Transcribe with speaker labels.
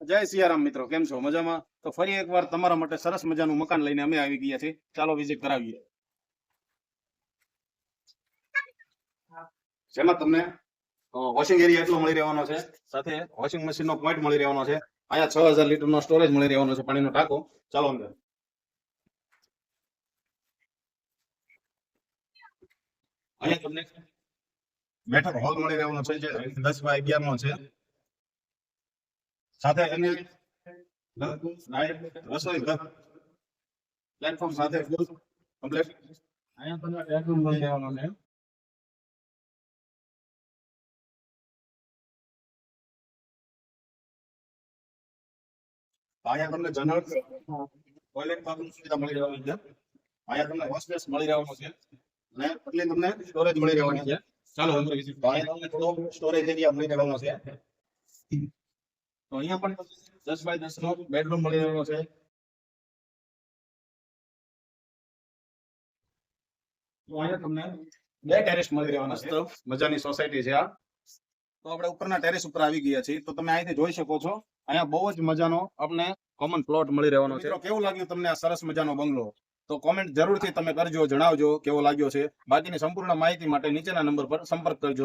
Speaker 1: જય સિયારામ મિત્રો, કેમ છો? મજામાં? તો ફરી એકવાર તમારા માટે સરસ મજાનું મકાન લઈને અમે આવી ગયા છીએ. ચાલો વિઝિટ કરાવીએ. જેમાં તમને વોશિંગ એરિયા એટલો મળી રહેવાનો છે, સાથે વોશિંગ મશીન નો પોઈન્ટ મળી રહેવાનો છે. અહીંયા 6000 લીટર નો સ્ટોરેજ મળી રહેવાનો છે, પાણીનો ટાંકો. ચાલો અંદર. અહીંયા તમને બેઠક હોલ મળી રહેવાનો છે, જે 10 બાય 11 નો છે. સાથે એની રસોઈ ઘર પ્લેટફોર્મ સાથે ફૂલ કમ્પ્લીટ. અહીંયા તમને બેડરૂમ મળી રહેવાનો છે. અહીંયા તમને જનરલ ટોયલેટ બાથરૂમ સુવિધા મળી રહેવાની છે. અહીંયા તમને વોશ બેસ મળી રહેવાનો છે અને એટલી તમને સ્ટોરેજ મળી રહેવાની છે. ચાલો અંદર વિઝિટ. અહીંયા તમને થોડો સ્ટોરેજ એરિયા મળી રહેવાનો છે. તો અહીંયા પણ 10 બાય 10 નો બેડરૂમ મળી રહેવાનો છે. તો અહીંયા તમને 2 ટેરેસ મળી રહેવાના છે. મજાની સોસાયટી છે આ. તો આપણે ઉપરના ટેરેસ ઉપર આવી ગયા છીએ. તો તમે અહીંથી જોઈ શકો છો, અહીંયા બહુ જ મજાનો આપણે કોમન પ્લોટ મળી રહેવાનો છે. કેવું લાગ્યું તમને આ સરસ મજાનો બંગલો? તો કોમેન્ટ જરૂરથી તમે કરજો, જણાવજો કેવો લાગ્યો છે. બાકીની સંપૂર્ણ માહિતી માટે નીચેના નંબર પર સંપર્ક કરજો.